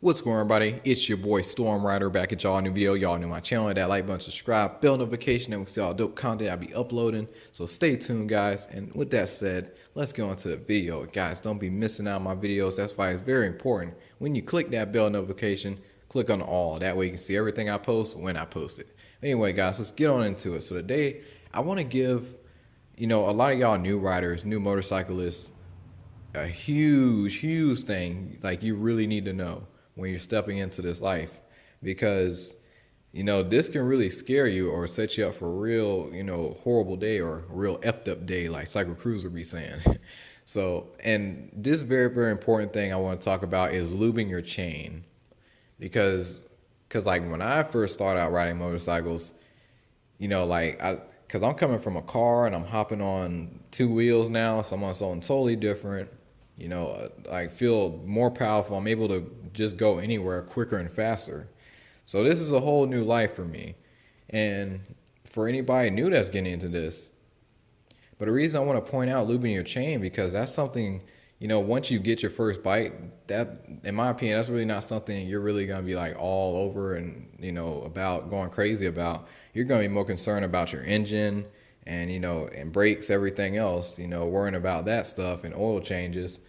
What's going on, everybody? It's your boy Storm Rider back at y'all new video. Y'all know my channel, hit that like button, subscribe, bell notification, and we see all dope content I'll be uploading. So stay tuned, guys. And with that said, let's go into the video. Guys, don't be missing out on my videos. That's why it's very important. When you click that bell notification, click on all. That way you can see everything I post when I post it. Anyway, guys, let's get on into it. So today, I want to give, a lot of y'all new riders, new motorcyclists, a huge thing like you really need to know when you're stepping into this life, because this can really scare you or set you up for a real horrible day or a real effed up day, like Cycle Cruise would be saying. So, and this very important thing I want to talk about is lubing your chain, because like when I first started out riding motorcycles, because I'm coming from a car and I'm hopping on two wheels now, so I'm on something totally different. I feel more powerful. I'm able to just go anywhere quicker and faster. So this is a whole new life for me. And for anybody new that's getting into this, but the reason I want to point out lubing your chain, because that's something, once you get your first bike, that, in my opinion, that's really not something you're really going to be like all over and, about going crazy about. You're going to be more concerned about your engine and, and brakes, everything else, worrying about that stuff and oil changes.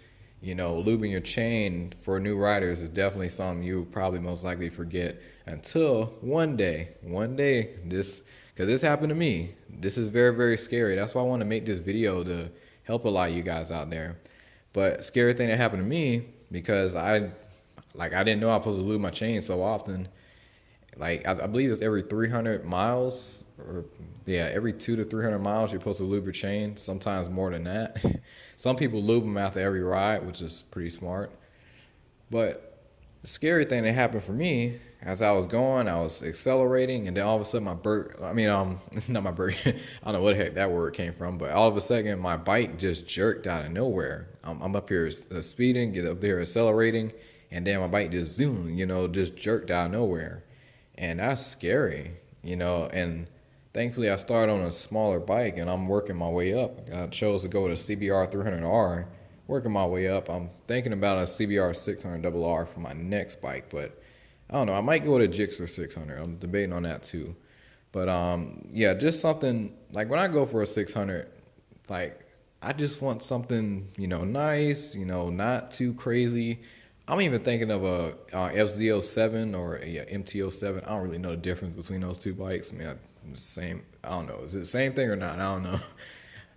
Lubing your chain for new riders is definitely something you probably most likely forget until one day, this, because this happened to me. This is very scary. That's why I want to make this video, to help a lot of you guys out there. But scary thing that happened to me, because I didn't know I was supposed to lube my chain so often. Like I believe it's every 300 miles, or yeah, every 200 to 300 miles you're supposed to lube your chain. Sometimes more than that. Some people lube them after every ride, which is pretty smart. But the scary thing that happened for me, as I was going, I was accelerating, and then all of a sudden not my brake. I don't know what the heck that word came from, but all of a sudden my bike just jerked out of nowhere. I'm up here speeding, get up there accelerating, and then my bike just just jerked out of nowhere. And that's scary, and thankfully I started on a smaller bike and I'm working my way up. I chose to go to CBR 300R, working my way up. I'm thinking about a CBR 600RR for my next bike, but I don't know. I might go to Gixxer 600. I'm debating on that too. But yeah, just something like when I go for a 600, like I just want something, nice, not too crazy. I'm even thinking of a FZ07 or a MT07. I don't really know the difference between those two bikes. I mean, same. I don't know. Is it the same thing or not? I don't know.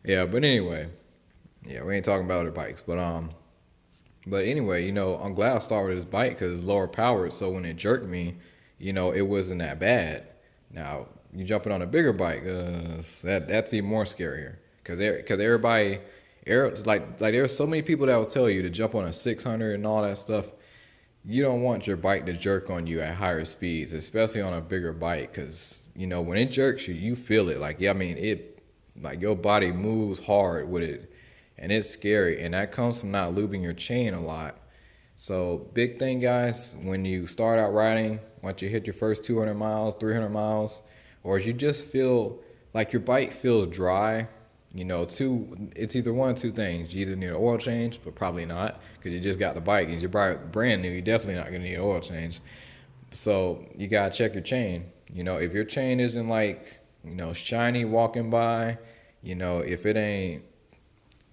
Yeah, but anyway, yeah, we ain't talking about other bikes. But anyway, I'm glad I started with this bike because it's lower powered. So when it jerked me, it wasn't that bad. Now you jumping on a bigger bike, that's even more scarier because everybody. Like there's so many people that will tell you to jump on a 600 and all that stuff. You don't want your bike to jerk on you at higher speeds, especially on a bigger bike, because when it jerks you, you feel it. Like, yeah, I mean, it, like your body moves hard with it, and it's scary, and that comes from not lubing your chain a lot. So big thing, guys, when you start out riding, once you hit your first 200 miles, 300 miles, or as you just feel like your bike feels dry, it's either one of two things. You either need an oil change, but probably not, because you just got the bike and you're brand new. You're definitely not going to need an oil change. So you got to check your chain. If your chain isn't like, shiny walking by, if it ain't,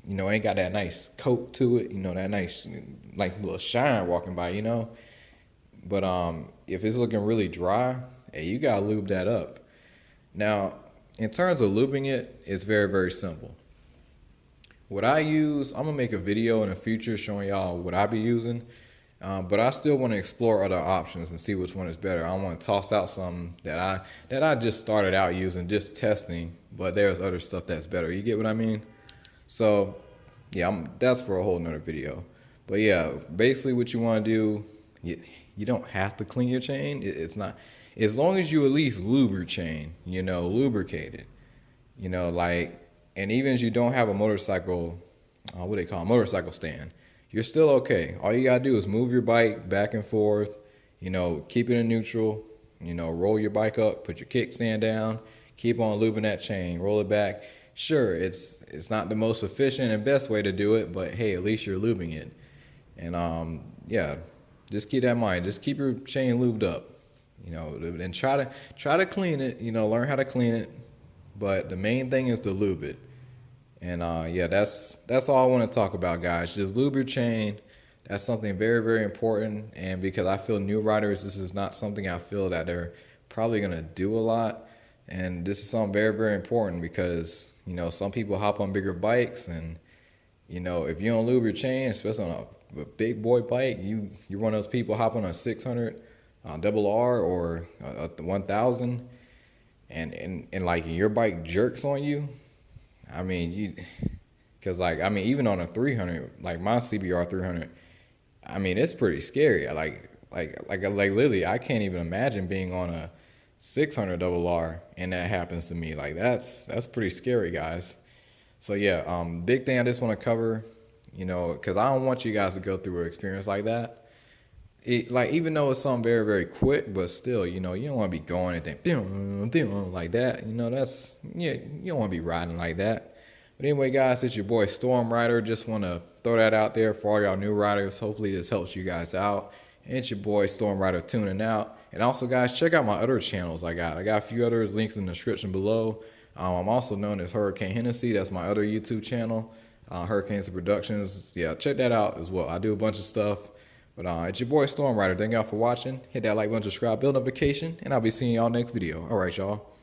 ain't got that nice coat to it, that nice, like little shine walking by, But if it's looking really dry, hey, you got to lube that up. Now, in terms of lubing it, it's very simple. What I use, I'm gonna make a video in the future showing y'all what I be using, but I still want to explore other options and see which one is better. I don't want to toss out something that I just started out using, just testing, but there's other stuff that's better. You get what I mean? So yeah, that's for a whole nother video. But yeah, basically what you want to do, you don't have to clean your chain. It's not. As long as you at least lube your chain, lubricate it, and even if you don't have a motorcycle, what they call a motorcycle stand, you're still okay. All you gotta do is move your bike back and forth, keep it in neutral, roll your bike up, put your kickstand down, keep on lubing that chain, roll it back. Sure, it's not the most efficient and best way to do it, but hey, at least you're lubing it. And yeah, Just keep that in mind. Just keep your chain lubed up, you know, and try to clean it. You know, learn how to clean it. But the main thing is to lube it. And yeah, that's all I want to talk about, guys. Just lube your chain. That's something very, very important. And because I feel new riders, this is not something I feel that they're probably gonna do a lot. And this is something very, very important because, you know, some people hop on bigger bikes and, you know, if you don't lube your chain, especially on a big boy bike, you're one of those people hop on a 600 double R or a 1000 and like your bike jerks on you. I mean, cause like, I mean, even on a 300, like my CBR 300, I mean, it's pretty scary. Like literally, I can't even imagine being on a 600 double R and that happens to me. Like that's pretty scary, guys. So yeah, big thing I just want to cover, you know, cause I don't want you guys to go through an experience like that. It, like, even though it's something very, very quick, but still, you know, you don't want to be going and think like that. You know, that's, yeah, you don't want to be riding like that. But anyway, guys, it's your boy Storm Rider. Just want to throw that out there for all y'all new riders. Hopefully this helps you guys out. And it's your boy Storm Rider tuning out. And also, guys, check out my other channels I got. I got a few others, links in the description below. I'm also known as Hurricane Hennessy. That's my other YouTube channel, Hurricanes Productions. Yeah, check that out as well. I do a bunch of stuff. But it's your boy Storm Rider. Thank y'all for watching. Hit that like button, subscribe, bell notification, and I'll be seeing y'all next video. All right, y'all.